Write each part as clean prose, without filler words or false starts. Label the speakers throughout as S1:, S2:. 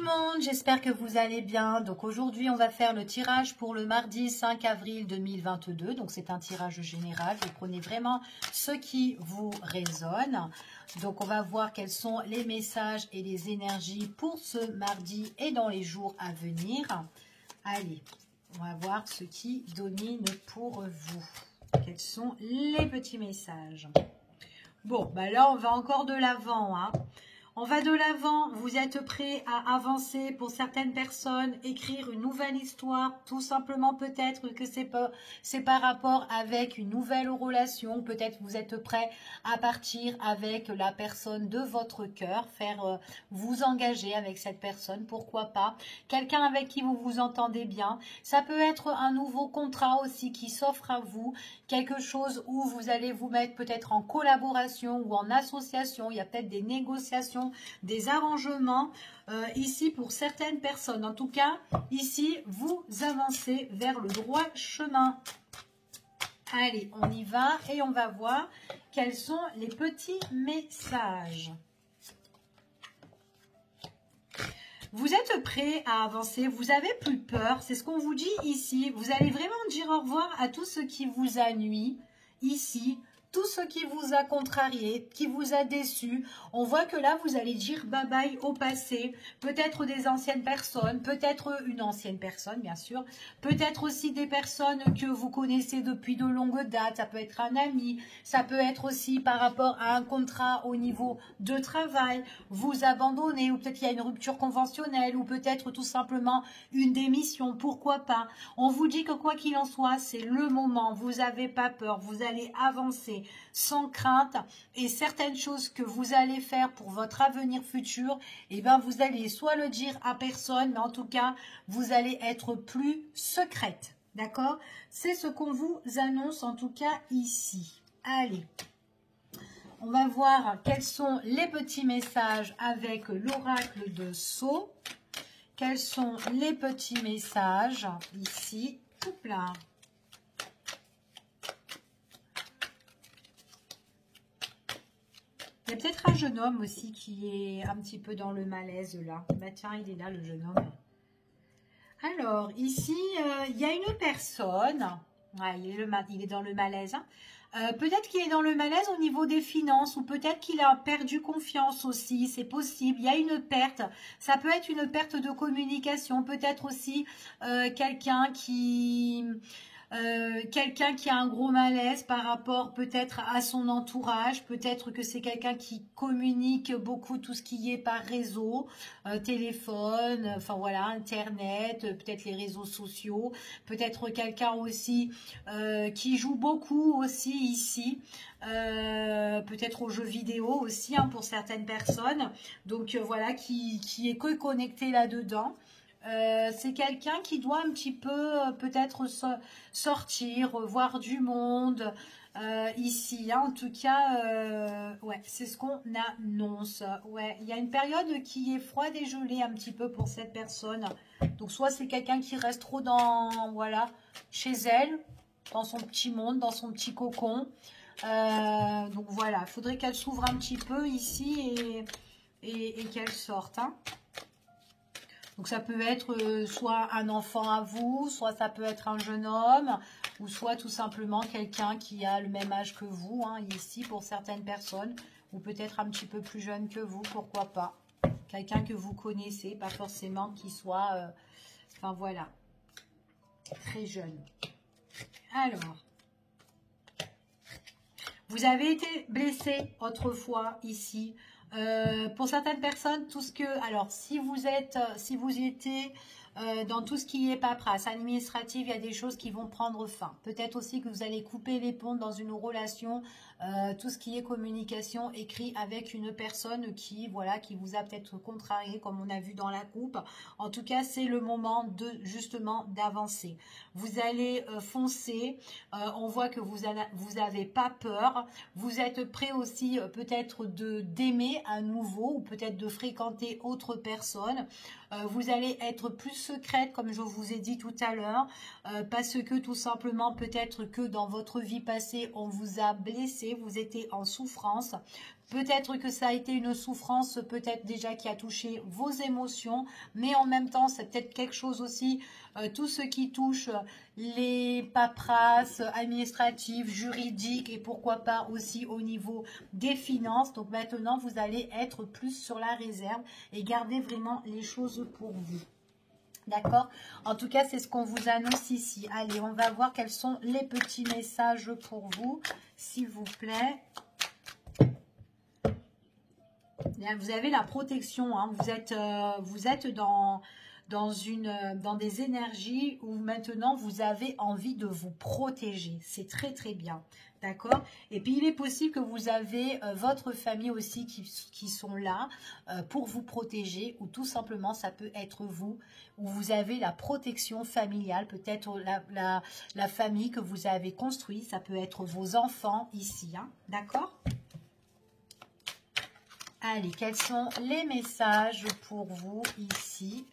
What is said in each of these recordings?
S1: monde, j'espère que vous allez bien. Donc aujourd'hui, on va faire le tirage pour le mardi 5 avril 2022. Donc c'est un tirage général. Vous prenez vraiment ce qui vous résonne. Donc on va voir quels sont les messages et les énergies pour ce mardi et dans les jours à venir. Allez, on va voir ce qui domine pour vous. Quels sont les petits messages? Bon, bah là on va encore de l'avant, hein. On va de l'avant, vous êtes prêts à avancer pour certaines personnes, écrire une nouvelle histoire, tout simplement peut-être que c'est par rapport avec une nouvelle relation, peut-être vous êtes prêts à partir avec la personne de votre cœur, vous engager avec cette personne, pourquoi pas, quelqu'un avec qui vous vous entendez bien, ça peut être un nouveau contrat aussi qui s'offre à vous, quelque chose où vous allez vous mettre peut-être en collaboration ou en association, il y a peut-être des négociations, des arrangements ici pour certaines personnes. En tout cas, ici, vous avancez vers le droit chemin. Allez, on y va et on va voir quels sont les petits messages. Vous êtes prêts à avancer, vous n'avez plus peur, c'est ce qu'on vous dit ici. Vous allez vraiment dire au revoir à tout ce qui vous a nui ici. Tout ce qui vous a contrarié, qui vous a déçu, on voit que là, vous allez dire bye-bye au passé, peut-être des anciennes personnes, peut-être une ancienne personne, bien sûr, peut-être aussi des personnes que vous connaissez depuis de longues dates, ça peut être un ami, ça peut être aussi par rapport à un contrat au niveau de travail, vous abandonnez, ou peut-être qu'il y a une rupture conventionnelle, ou peut-être tout simplement une démission, pourquoi pas. On vous dit que quoi qu'il en soit, c'est le moment, vous n'avez pas peur, vous allez avancer sans crainte et certaines choses que vous allez faire pour votre avenir futur, et ben vous allez soit le dire à personne, mais en tout cas vous allez être plus secrète, d'accord? C'est ce qu'on vous annonce en tout cas ici. Allez, on va voir quels sont les petits messages avec l'oracle de Sceaux. Quels sont les petits messages ici? Hop là. Il y a peut-être un jeune homme aussi qui est un petit peu dans le malaise là. Bah tiens, il est là le jeune homme. Alors, ici, il y a une personne. Ouais, il est dans le malaise. Hein. Peut-être qu'il est dans le malaise au niveau des finances ou peut-être qu'il a perdu confiance aussi. C'est possible. Il y a une perte. Ça peut être une perte de communication. Peut-être aussi quelqu'un qui a un gros malaise par rapport peut-être à son entourage, peut-être que c'est quelqu'un qui communique beaucoup tout ce qui est par réseau, téléphone, enfin voilà, internet, peut-être les réseaux sociaux, peut-être quelqu'un aussi qui joue beaucoup aussi ici, peut-être aux jeux vidéo aussi hein, pour certaines personnes, donc voilà, qui est que connecté là-dedans. C'est quelqu'un qui doit un petit peu peut-être sortir, voir du monde ici. Hein. En tout cas, ouais, c'est ce qu'on annonce. Ouais, il y a une période qui est froide et gelée un petit peu pour cette personne. Donc soit c'est quelqu'un qui reste trop dans, voilà, chez elle, dans son petit monde, dans son petit cocon. Donc voilà, il faudrait qu'elle s'ouvre un petit peu ici et qu'elle sorte. Hein. Donc ça peut être soit un enfant à vous, soit ça peut être un jeune homme, ou soit tout simplement quelqu'un qui a le même âge que vous, hein, ici pour certaines personnes, ou peut-être un petit peu plus jeune que vous, pourquoi pas. Quelqu'un que vous connaissez, pas forcément qu'il soit, enfin voilà, très jeune. Alors, vous avez été blessé autrefois ici. Pour certaines personnes, tout ce que, alors si vous étiez dans tout ce qui est paperasse administrative, il y a des choses qui vont prendre fin. Peut-être aussi que vous allez couper les ponts dans une relation, tout ce qui est communication écrit avec une personne qui, voilà, qui vous a peut-être contrarié, comme on a vu dans la coupe. En tout cas, c'est le moment de justement d'avancer. Vous allez foncer. On voit que vous n'avez pas peur. Vous êtes prêt aussi peut-être d'aimer à nouveau ou peut-être de fréquenter autre personne. Vous allez être plus secrète, comme je vous ai dit tout à l'heure, parce que tout simplement, peut-être que dans votre vie passée, on vous a blessé, vous étiez en souffrance. Peut-être que ça a été une souffrance, peut-être déjà qui a touché vos émotions, mais en même temps, c'est peut-être quelque chose aussi, tout ce qui touche les paperasses administratives, juridiques et pourquoi pas aussi au niveau des finances. Donc maintenant, vous allez être plus sur la réserve et garder vraiment les choses pour vous. D'accord? En tout cas, c'est ce qu'on vous annonce ici. Allez, on va voir quels sont les petits messages pour vous, s'il vous plaît. Vous avez la protection, hein. Vous êtes dans des énergies où maintenant vous avez envie de vous protéger. C'est très très bien, d'accord? Et puis il est possible que vous avez votre famille aussi qui sont là pour vous protéger, ou tout simplement ça peut être vous, où vous avez la protection familiale, peut-être la famille que vous avez construite, ça peut être vos enfants ici, hein, d'accord? Allez, quels sont les messages pour vous ici?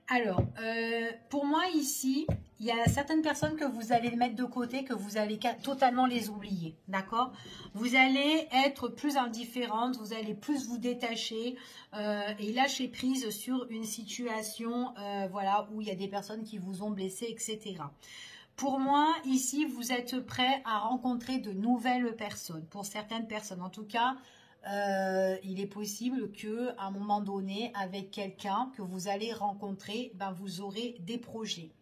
S1: Alors, pour moi ici, il y a certaines personnes que vous allez mettre de côté, que vous allez totalement les oublier, d'accord? Vous allez être plus indifférente, vous allez plus vous détacher et lâcher prise sur une situation voilà, où il y a des personnes qui vous ont blessé, etc. Pour moi, ici, vous êtes prêt à rencontrer de nouvelles personnes. Pour certaines personnes, en tout cas, il est possible que à un moment donné, avec quelqu'un que vous allez rencontrer, ben, vous aurez des projets.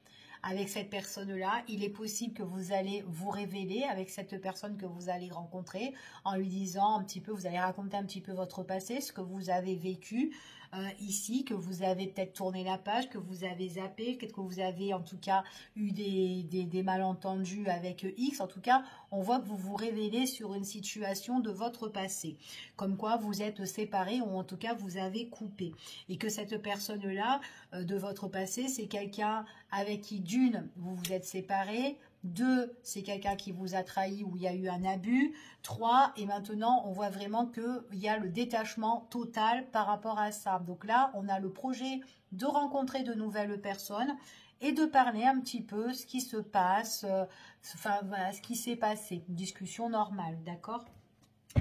S1: Avec cette personne-là, il est possible que vous allez vous révéler avec cette personne que vous allez rencontrer en lui disant un petit peu, vous allez raconter un petit peu votre passé, ce que vous avez vécu ici, que vous avez peut-être tourné la page, que vous avez zappé, peut-être que vous avez en tout cas eu des malentendus avec X. En tout cas, on voit que vous vous révélez sur une situation de votre passé, comme quoi vous êtes séparés ou en tout cas vous avez coupé. Et que cette personne-là de votre passé, c'est quelqu'un avec qui d'une, vous vous êtes séparés, 2, c'est quelqu'un qui vous a trahi ou il y a eu un abus. 3, et maintenant, on voit vraiment qu'il y a le détachement total par rapport à ça. Donc là, on a le projet de rencontrer de nouvelles personnes et de parler un petit peu ce qui se passe, enfin voilà, ce qui s'est passé. Une discussion normale, d'accord ?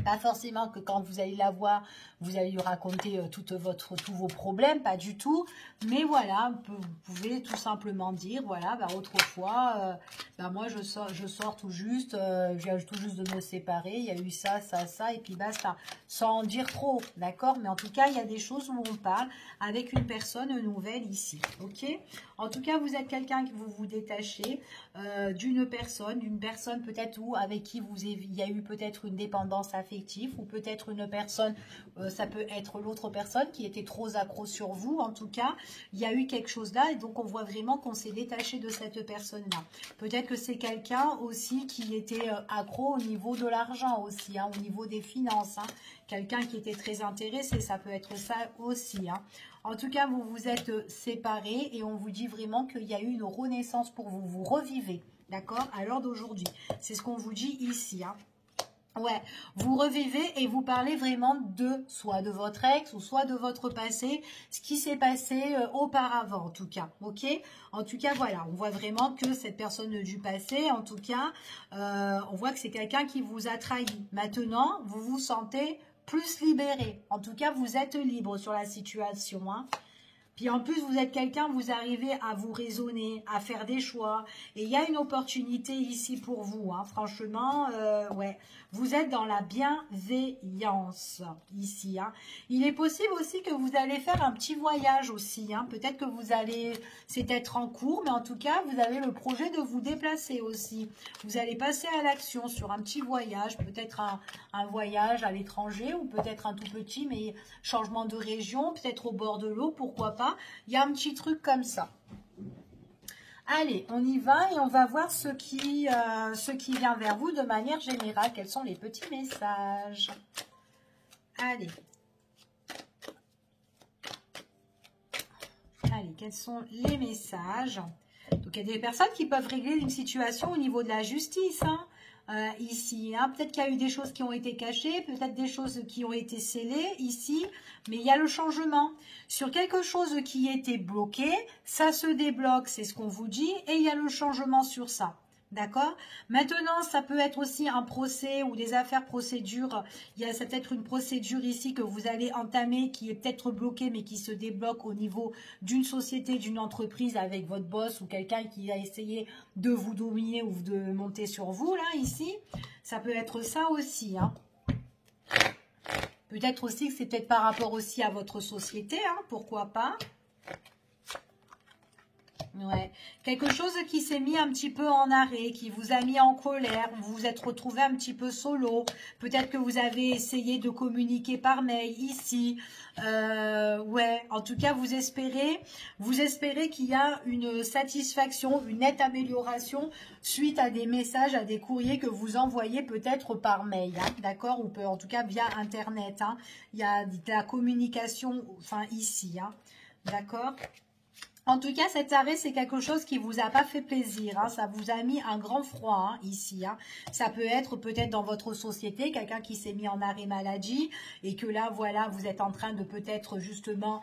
S1: Pas forcément que quand vous allez la voir, vous allez lui raconter tous vos problèmes, pas du tout. Mais voilà, vous pouvez tout simplement dire, voilà, bah, autrefois, bah, moi je sors tout juste, je viens tout juste de me séparer, il y a eu ça, ça, ça, et puis basta. Sans en dire trop, d'accord? Mais en tout cas, il y a des choses où on parle avec une personne nouvelle ici, ok? En tout cas, vous êtes quelqu'un que vous vous détachez d'une personne peut-être ou avec qui il y a eu peut-être une dépendance affective, ou peut-être une personne, ça peut être l'autre personne qui était trop accro sur vous. En tout cas, il y a eu quelque chose là et donc on voit vraiment qu'on s'est détaché de cette personne-là. Peut-être que c'est quelqu'un aussi qui était accro au niveau de l'argent aussi, hein, au niveau des finances. Hein. Quelqu'un qui était très intéressé, ça peut être ça aussi. Hein. En tout cas, vous vous êtes séparés et on vous dit vraiment qu'il y a eu une renaissance pour vous. Vous revivez, d'accord, à l'heure d'aujourd'hui. C'est ce qu'on vous dit ici, hein. Ouais, vous revivez et vous parlez vraiment soit de votre ex ou soit de votre passé, ce qui s'est passé auparavant en tout cas, ok? En tout cas, voilà, on voit vraiment que cette personne du passé, en tout cas, on voit que c'est quelqu'un qui vous a trahi. Maintenant, vous vous sentez plus libéré. En tout cas, vous êtes libre sur la situation, hein. Puis en plus, vous êtes quelqu'un, vous arrivez à vous raisonner, à faire des choix. Et il y a une opportunité ici pour vous. Hein. Franchement, ouais, vous êtes dans la bienveillance ici. Hein. Il est possible aussi que vous allez faire un petit voyage aussi. Hein. Peut-être que vous allez, c'est peut-être en cours, mais en tout cas, vous avez le projet de vous déplacer aussi. Vous allez passer à l'action sur un petit voyage, peut-être un voyage à l'étranger ou peut-être un tout petit, mais changement de région, peut-être au bord de l'eau, pourquoi pas. Il y a un petit truc comme ça. Allez, on y va et on va voir ce qui vient vers vous de manière générale. Quels sont les petits messages? Allez. Allez, quels sont les messages? Donc, il y a des personnes qui peuvent régler une situation au niveau de la justice, hein, ici. Hein. Peut-être qu'il y a eu des choses qui ont été cachées, peut-être des choses qui ont été scellées ici, mais il y a le changement. Sur quelque chose qui était bloqué, ça se débloque, c'est ce qu'on vous dit, et il y a le changement sur ça. D'accord? Maintenant, ça peut être aussi un procès ou des affaires procédures. Il y a peut-être une procédure ici que vous allez entamer qui est peut-être bloquée mais qui se débloque au niveau d'une société, d'une entreprise avec votre boss ou quelqu'un qui a essayé de vous dominer ou de monter sur vous, là, ici. Ça peut être ça aussi, hein. Peut-être aussi que c'est peut-être par rapport aussi à votre société, hein, pourquoi pas. Ouais. Quelque chose qui s'est mis un petit peu en arrêt, qui vous a mis en colère, vous vous êtes retrouvé un petit peu solo, peut-être que vous avez essayé de communiquer par mail ici, ouais, en tout cas vous espérez qu'il y a une satisfaction, une nette amélioration suite à des messages, à des courriers que vous envoyez peut-être par mail, hein, d'accord, ou en tout cas via internet, hein. Il y a de la communication, enfin ici, hein, d'accord. En tout cas, cet arrêt, c'est quelque chose qui vous a pas fait plaisir. Hein. Ça vous a mis un grand froid, hein, ici. Hein. Ça peut être peut-être dans votre société, quelqu'un qui s'est mis en arrêt maladie et que là, voilà, vous êtes en train de peut-être justement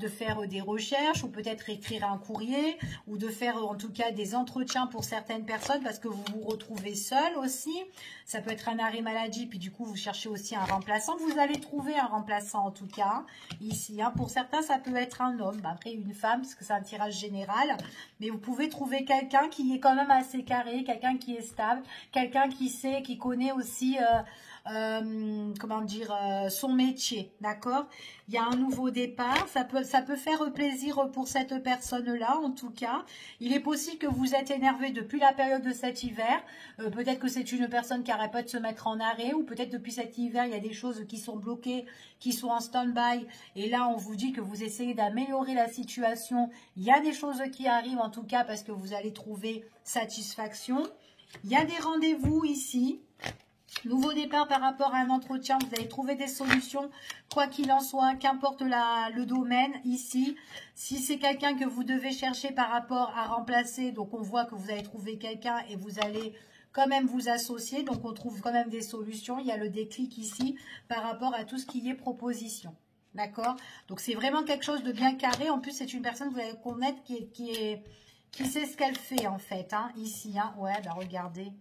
S1: de faire des recherches ou peut-être écrire un courrier ou de faire en tout cas des entretiens pour certaines personnes parce que vous vous retrouvez seul aussi. Ça peut être un arrêt maladie, puis du coup, vous cherchez aussi un remplaçant. Vous allez trouver un remplaçant en tout cas, hein, ici. Hein. Pour certains, ça peut être un homme, après une femme, parce que c'est un tirage général. Mais vous pouvez trouver quelqu'un qui est quand même assez carré, quelqu'un qui est stable, quelqu'un qui sait, qui connaît aussi... comment dire, son métier, d'accord? Il y a un nouveau départ, ça peut faire plaisir pour cette personne-là, en tout cas. Il est possible que vous êtes énervé depuis la période de cet hiver, peut-être que c'est une personne qui arrête pas de se mettre en arrêt, ou peut-être depuis cet hiver, il y a des choses qui sont bloquées, qui sont en stand-by, et là, on vous dit que vous essayez d'améliorer la situation. Il y a des choses qui arrivent, en tout cas, parce que vous allez trouver satisfaction. Il y a des rendez-vous ici. Nouveau départ par rapport à un entretien, vous allez trouver des solutions, quoi qu'il en soit, qu'importe le domaine ici. Si c'est quelqu'un que vous devez chercher par rapport à remplacer, donc on voit que vous allez trouver quelqu'un et vous allez quand même vous associer, donc on trouve quand même des solutions. Il y a le déclic ici par rapport à tout ce qui est proposition. D'accord? Donc c'est vraiment quelque chose de bien carré. En plus, c'est une personne que vous allez connaître qui sait ce qu'elle fait en fait, hein, ici. Hein. Ouais, bah regardez,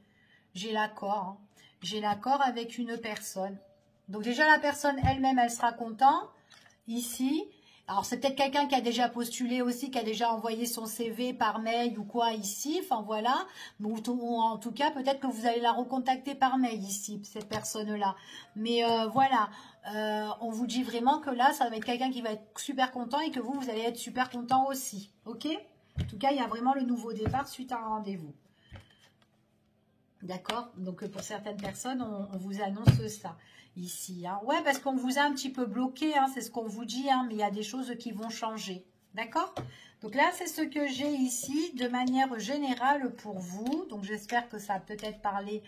S1: j'ai l'accord, hein. J'ai l'accord avec une personne. Donc déjà, la personne elle-même, elle sera contente. Ici. Alors, c'est peut-être quelqu'un qui a déjà postulé aussi, qui a déjà envoyé son CV par mail ou quoi ici. Enfin, voilà. Ou en tout cas, peut-être que vous allez la recontacter par mail ici, cette personne-là. Mais voilà. On vous dit vraiment que là, ça va être quelqu'un qui va être super content et que vous allez être super content aussi. OK? En tout cas, il y a vraiment le nouveau départ suite à un rendez-vous. D'accord? Donc, pour certaines personnes, on vous annonce ça ici. Hein. Ouais, parce qu'on vous a un petit peu bloqué, hein, c'est ce qu'on vous dit, hein, mais il y a des choses qui vont changer. D'accord? Donc là, c'est ce que j'ai ici de manière générale pour vous. Donc, j'espère que ça a peut-être parlé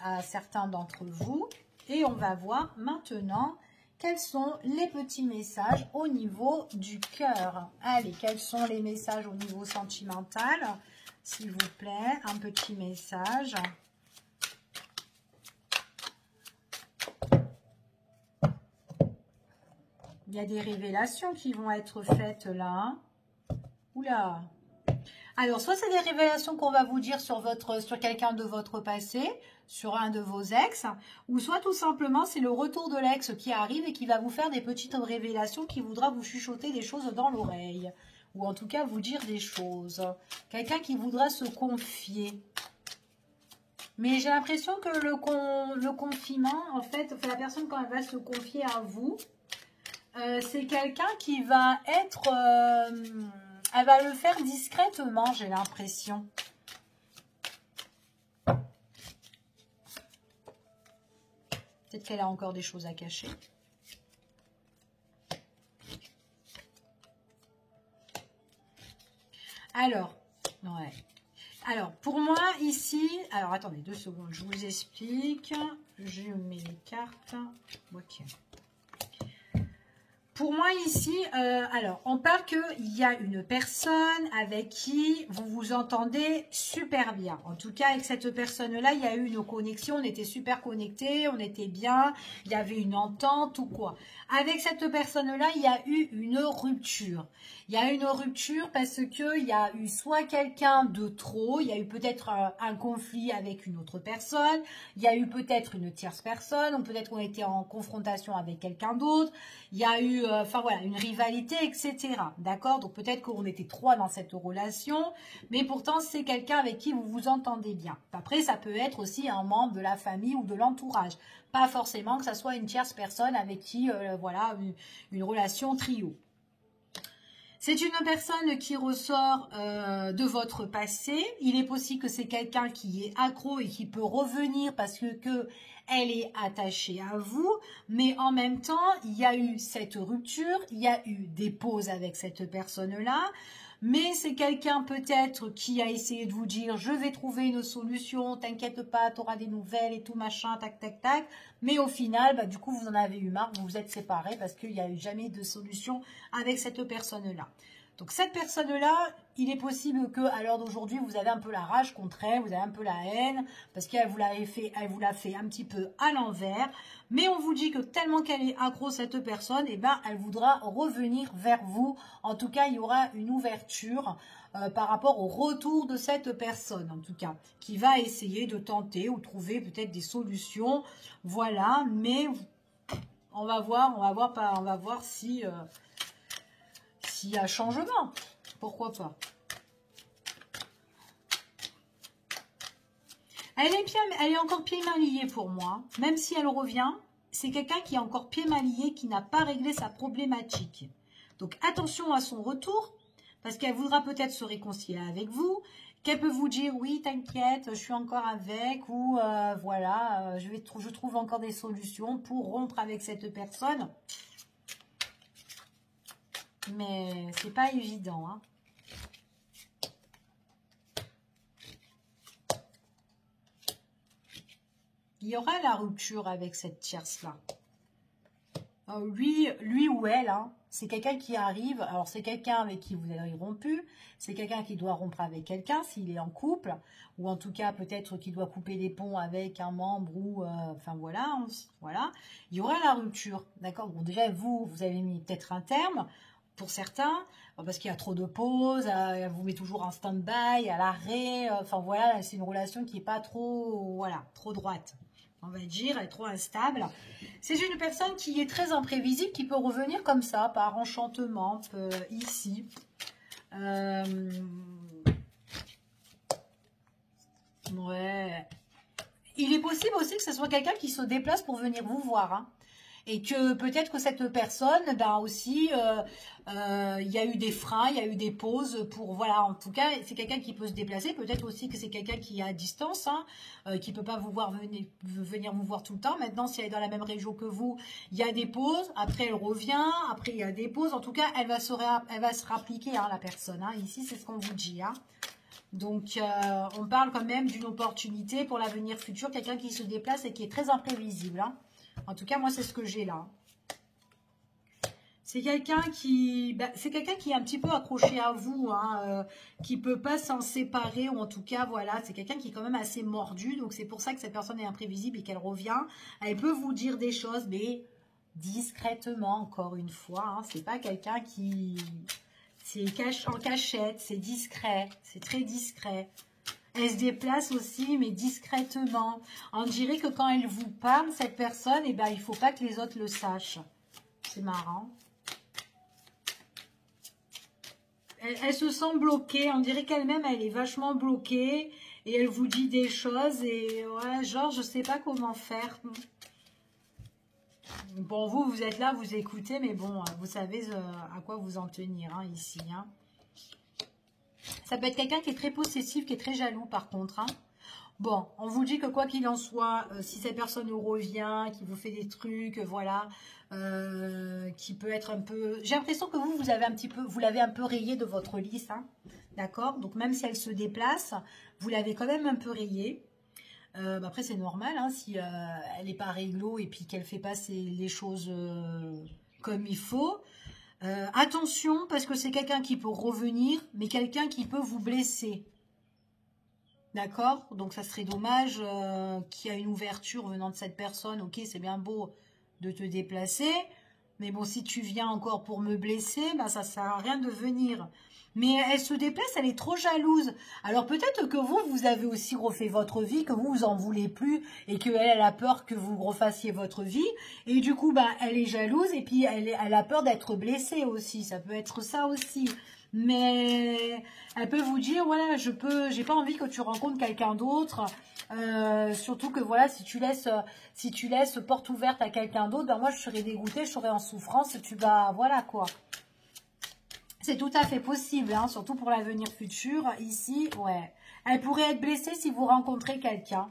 S1: à certains d'entre vous. Et on va voir maintenant quels sont les petits messages au niveau du cœur. Allez, quels sont les messages au niveau sentimental ? S'il vous plaît, un petit message. Il y a des révélations qui vont être faites là. Oula. Alors, soit c'est des révélations qu'on va vous dire sur quelqu'un de votre passé, sur un de vos ex, ou soit tout simplement c'est le retour de l'ex qui arrive et qui va vous faire des petites révélations, qui voudra vous chuchoter des choses dans l'oreille. Ou en tout cas vous dire des choses. Quelqu'un qui voudra se confier. Mais j'ai l'impression que le confinement, en fait, la personne quand elle va se confier à vous, c'est quelqu'un qui va être... elle va le faire discrètement, j'ai l'impression. Peut-être qu'elle a encore des choses à cacher. Alors, ouais. Alors, pour moi, ici... Alors, attendez 2 secondes, je vous explique. Je mets les cartes. Ok. Pour moi, ici, alors, on parle qu'il y a une personne avec qui vous vous entendez super bien. En tout cas, avec cette personne-là, il y a eu une connexion, on était super connectés, on était bien, il y avait une entente ou quoi. Avec cette personne-là, il y a eu une rupture. Il y a une rupture parce qu'il y a eu soit quelqu'un de trop, il y a eu peut-être un conflit avec une autre personne, il y a eu peut-être une tierce personne, ou peut-être qu'on était en confrontation avec quelqu'un d'autre, il y a eu, enfin voilà, une rivalité, etc. D'accord? Donc peut-être qu'on était 3 dans cette relation, mais pourtant c'est quelqu'un avec qui vous vous entendez bien. Après, ça peut être aussi un membre de la famille ou de l'entourage. Pas forcément que ça soit une tierce personne avec qui, voilà, une relation trio. C'est une personne qui ressort de votre passé. Il est possible que c'est quelqu'un qui est accro et qui peut revenir parce que elle est attachée à vous. Mais en même temps, il y a eu cette rupture, il y a eu des pauses avec cette personne-là. Mais c'est quelqu'un peut-être qui a essayé de vous dire « Je vais trouver une solution, t'inquiète pas, tu auras des nouvelles et tout machin, tac, tac, tac. » Mais au final, bah, du coup, vous en avez eu marre, vous vous êtes séparés parce qu'il n'y a eu jamais de solution avec cette personne-là. Donc cette personne-là, il est possible qu'à l'heure d'aujourd'hui, vous avez un peu la rage contre elle, vous avez un peu la haine, parce qu'elle vous l'a fait un petit peu à l'envers. Mais on vous dit que tellement qu'elle est accro, cette personne, eh ben, elle voudra revenir vers vous. En tout cas, il y aura une ouverture par rapport au retour de cette personne, en tout cas, qui va essayer de tenter ou trouver peut-être des solutions. Voilà, mais on va voir si... s'il y a changement, pourquoi pas. Elle est encore pied mal lié pour moi. Même si elle revient, c'est quelqu'un qui est encore pied mal lié, qui n'a pas réglé sa problématique. Donc attention à son retour, parce qu'elle voudra peut-être se réconcilier avec vous, qu'elle peut vous dire oui, t'inquiète, je suis encore avec, ou voilà, je trouve encore des solutions pour rompre avec cette personne. Mais c'est pas évident, hein. Il y aura la rupture avec cette tierce-là. Lui ou elle, hein, c'est quelqu'un qui arrive. Alors, c'est quelqu'un avec qui vous avez rompu. C'est quelqu'un qui doit rompre avec quelqu'un s'il est en couple. Ou en tout cas, peut-être qu'il doit couper des ponts avec un membre ou... enfin, voilà, voilà. Il y aura la rupture, d'accord? Bon, déjà, vous avez mis peut-être un terme pour certains, parce qu'il y a trop de pauses, elle vous met toujours en stand-by, à l'arrêt. Enfin, voilà, c'est une relation qui n'est pas trop, voilà, trop droite. On va dire, elle est trop instable. C'est une personne qui est très imprévisible, qui peut revenir comme ça, par enchantement, ici. Ouais. Il est possible aussi que ce soit quelqu'un qui se déplace pour venir vous voir, hein. Et que peut-être que cette personne, ben aussi, il y a eu des freins, il y a eu des pauses pour, voilà, en tout cas, c'est quelqu'un qui peut se déplacer. Peut-être aussi que c'est quelqu'un qui est à distance, hein, qui peut pas vous voir venir vous voir tout le temps. Maintenant, si elle est dans la même région que vous, il y a des pauses. Après, elle revient. Après, il y a des pauses. En tout cas, elle va se rappliquer, hein, la personne. Hein. Ici, c'est ce qu'on vous dit. Hein. Donc, on parle quand même d'une opportunité pour l'avenir futur. Quelqu'un qui se déplace et qui est très imprévisible. Hein. En tout cas, moi, c'est ce que j'ai là. C'est quelqu'un qui est un petit peu accroché à vous, hein, qui peut pas s'en séparer, ou en tout cas, voilà, c'est quelqu'un qui est quand même assez mordu. Donc, c'est pour ça que cette personne est imprévisible et qu'elle revient. Elle peut vous dire des choses, mais discrètement, encore une fois. Hein, c'est pas quelqu'un qui... C'est en cachette, c'est discret, c'est très discret. Elle se déplace aussi, mais discrètement. On dirait que quand elle vous parle, cette personne, eh ben, il ne faut pas que les autres le sachent. C'est marrant. Elle se sent bloquée. On dirait qu'elle-même, elle est vachement bloquée. Et elle vous dit des choses. Et ouais, genre, je ne sais pas comment faire. Bon, vous êtes là, vous écoutez. Mais bon, vous savez à quoi vous en tenir, hein, ici, hein. Ça peut être quelqu'un qui est très possessif, qui est très jaloux par contre. Hein. Bon, on vous dit que quoi qu'il en soit, si cette personne vous revient, qui vous fait des trucs, voilà, qui peut être un peu... J'ai l'impression que vous avez un petit peu, vous l'avez un peu rayé de votre liste, hein, d'accord? Donc même si elle se déplace, vous l'avez quand même un peu rayée. Bah après c'est normal, hein, si elle n'est pas réglo et puis qu'elle fait pas les choses comme il faut. Attention, parce que c'est quelqu'un qui peut revenir, mais quelqu'un qui peut vous blesser. D'accord? Donc ça serait dommage qu'il y ait une ouverture venant de cette personne. Ok, c'est bien beau de te déplacer, mais bon, si tu viens encore pour me blesser, ben ça sert à rien de venir. Mais elle se déplace, elle est trop jalouse. Alors peut-être que vous avez aussi refait votre vie, que vous en voulez plus et qu'elle elle a peur que vous refassiez votre vie. Et du coup, ben, elle est jalouse et puis elle a peur d'être blessée aussi. Ça peut être ça aussi. Mais elle peut vous dire, voilà, j'ai pas envie que tu rencontres quelqu'un d'autre. Surtout que voilà, si tu laisses porte ouverte à quelqu'un d'autre, ben moi je serais dégoûtée, je serais en souffrance, tu vas, voilà quoi. C'est tout à fait possible, hein, surtout pour l'avenir futur. Ici, ouais. Elle pourrait être blessée si vous rencontrez quelqu'un.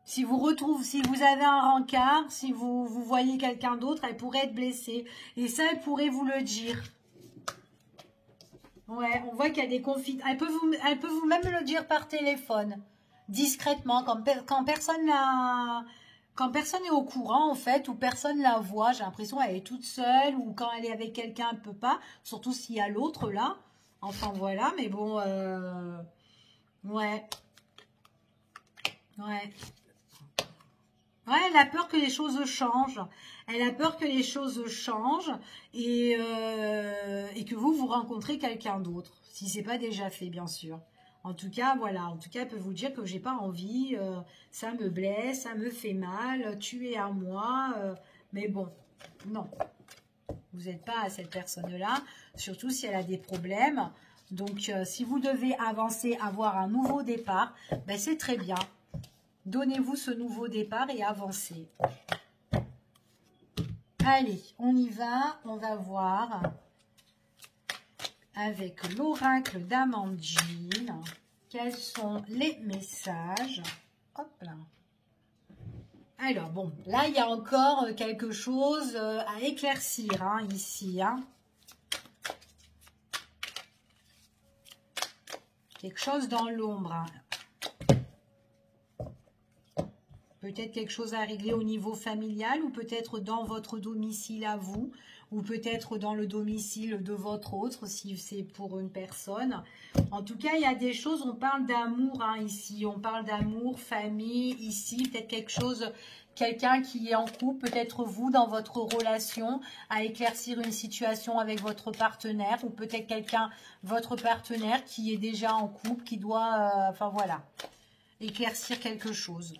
S1: Si vous avez un rencard, si vous voyez quelqu'un d'autre, elle pourrait être blessée. Et ça, elle pourrait vous le dire. Ouais, on voit qu'il y a des conflits. Elle peut vous même le dire par téléphone, discrètement, quand personne n'est au courant, en fait, ou personne la voit. J'ai l'impression qu'elle est toute seule, ou quand elle est avec quelqu'un, elle peut pas. Surtout s'il y a l'autre là. Enfin voilà, mais bon, ouais, ouais. Ouais, elle a peur que les choses changent. Elle a peur que les choses changent et que vous rencontrez quelqu'un d'autre. Si c'est pas déjà fait, bien sûr. En tout cas, voilà. En tout cas, elle peut vous dire que j'ai pas envie. Ça me blesse, ça me fait mal. Tu es à moi. Mais bon, non. Vous n'êtes pas à cette personne-là. Surtout si elle a des problèmes. Donc, si vous devez avancer, avoir un nouveau départ, ben c'est très bien. Donnez-vous ce nouveau départ et avancez. Allez, on y va. On va voir avec l'oracle d'Amandine quels sont les messages. Hop là. Alors, bon, là, il y a encore quelque chose à éclaircir, hein, ici. Hein. Quelque chose dans l'ombre. Hein. Peut-être quelque chose à régler au niveau familial ou peut-être dans votre domicile à vous ou peut-être dans le domicile de votre autre si c'est pour une personne. En tout cas, il y a des choses, on parle d'amour hein, ici, on parle d'amour, famille, ici, peut-être quelque chose, quelqu'un qui est en couple, peut-être vous dans votre relation à éclaircir une situation avec votre partenaire ou peut-être quelqu'un, votre partenaire qui est déjà en couple, qui doit, enfin voilà, éclaircir quelque chose.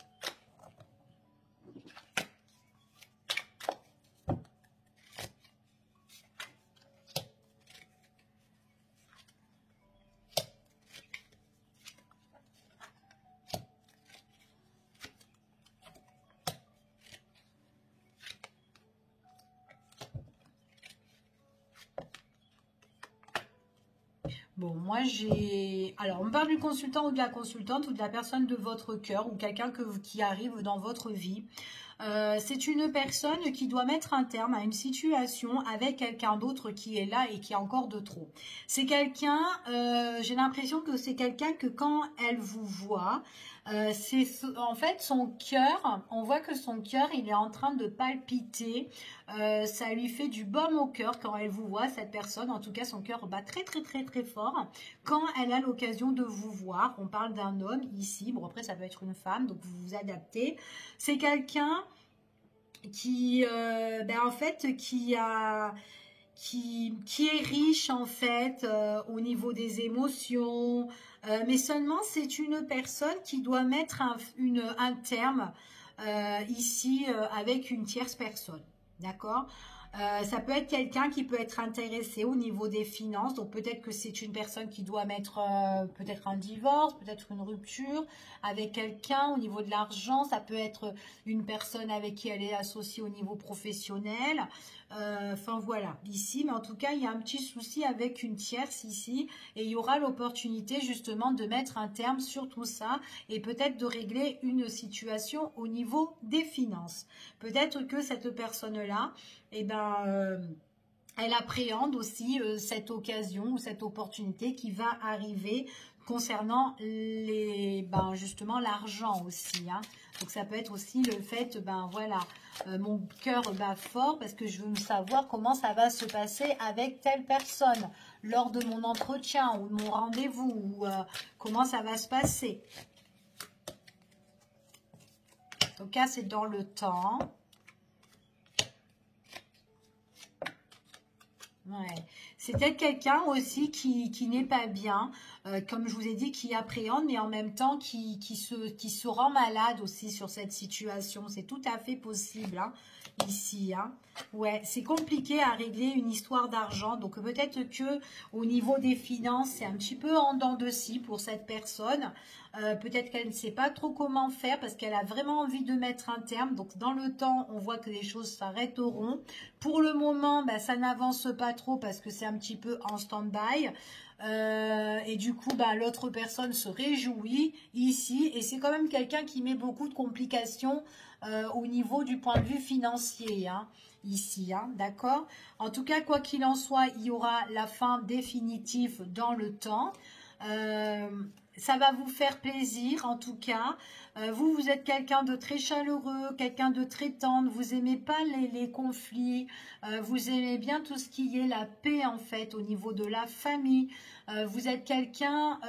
S1: Bon, moi j'ai... Alors, on parle du consultant ou de la consultante ou de la personne de votre cœur ou quelqu'un qui arrive dans votre vie. C'est une personne qui doit mettre un terme à une situation avec quelqu'un d'autre qui est là et qui est encore de trop. C'est quelqu'un, j'ai l'impression que c'est quelqu'un que quand elle vous voit, en fait son cœur, on voit que son cœur il est en train de palpiter, ça lui fait du baume au cœur quand elle vous voit, cette personne, en tout cas son cœur bat très très très très fort quand elle a l'occasion de vous voir. On parle d'un homme ici, bon après ça peut être une femme, donc vous vous adaptez. C'est quelqu'un qui, en fait, qui est riche en fait au niveau des émotions, mais seulement c'est une personne qui doit mettre un terme ici avec une tierce personne, d'accord? Ça peut être quelqu'un qui peut être intéressé au niveau des finances. Donc peut-être que c'est une personne qui doit mettre peut-être un divorce, peut-être une rupture avec quelqu'un au niveau de l'argent. Ça peut être une personne avec qui elle est associée au niveau professionnel. Enfin voilà, ici, mais en tout cas, il y a un petit souci avec une tierce ici. Et il y aura l'opportunité justement de mettre un terme sur tout ça et peut-être de régler une situation au niveau des finances. Peut-être que cette personne-là, eh ben, elle appréhende aussi cette occasion ou cette opportunité qui va arriver concernant justement l'argent aussi. Hein. Donc ça peut être aussi le fait, voilà, mon cœur bat fort parce que je veux savoir comment ça va se passer avec telle personne lors de mon entretien ou de mon rendez-vous ou comment ça va se passer. En tout cas, c'est dans le temps. Ouais. C'est peut-être quelqu'un aussi qui n'est pas bien, comme je vous ai dit, qui appréhende, mais en même temps qui se rend malade aussi sur cette situation. C'est tout à fait possible, hein, ici. Hein. Ouais, c'est compliqué à régler une histoire d'argent. Donc peut-être que au niveau des finances, c'est un petit peu en dents de scie pour cette personne. Peut-être qu'elle ne sait pas trop comment faire parce qu'elle a vraiment envie de mettre un terme. Donc dans le temps, on voit que les choses s'arrêteront. Pour le moment, ça n'avance pas trop parce que c'est un petit peu en stand-by. Et du coup, l'autre personne se réjouit ici. Et c'est quand même quelqu'un qui met beaucoup de complications au niveau du point de vue financier. Hein, ici, hein, d'accord. En tout cas, quoi qu'il en soit, il y aura la fin définitive dans le temps. Ça va vous faire plaisir en tout cas. Vous êtes quelqu'un de très chaleureux, quelqu'un de très tendre. Vous aimez pas les conflits. Vous aimez bien tout ce qui est la paix en fait au niveau de la famille. Vous êtes quelqu'un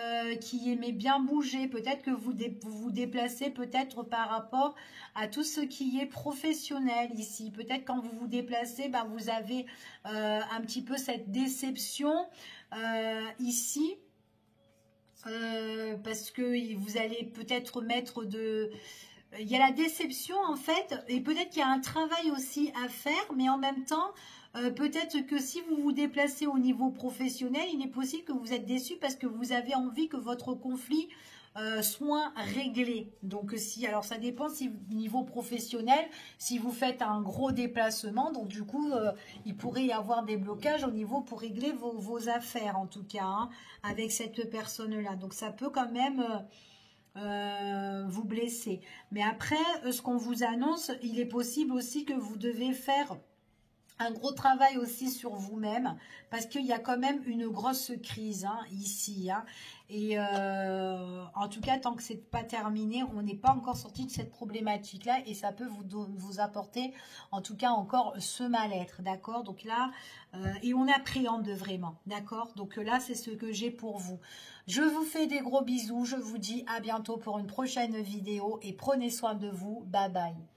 S1: qui aimait bien bouger. Peut-être que vous vous déplacez peut-être par rapport à tout ce qui est professionnel ici. Peut-être quand vous vous déplacez, vous avez un petit peu cette déception ici. Parce que vous allez peut-être mettre il y a la déception en fait, et peut-être qu'il y a un travail aussi à faire, mais en même temps, peut-être que si vous vous déplacez au niveau professionnel, il est possible que vous êtes déçu parce que vous avez envie que votre conflit soit réglé. Donc alors ça dépend si niveau professionnel, si vous faites un gros déplacement, donc du coup il pourrait y avoir des blocages au niveau pour régler vos affaires en tout cas, hein, avec cette personne-là. Donc ça peut quand même vous blesser. Mais après, ce qu'on vous annonce, il est possible aussi que vous devez faire un gros travail aussi sur vous-même parce qu'il y a quand même une grosse crise hein, ici. Hein, et en tout cas, tant que c'est pas terminé, on n'est pas encore sorti de cette problématique-là et ça peut vous apporter en tout cas encore ce mal-être. D'accord. Donc là, et on appréhende vraiment. D'accord. Donc là, c'est ce que j'ai pour vous. Je vous fais des gros bisous. Je vous dis à bientôt pour une prochaine vidéo et prenez soin de vous. Bye bye.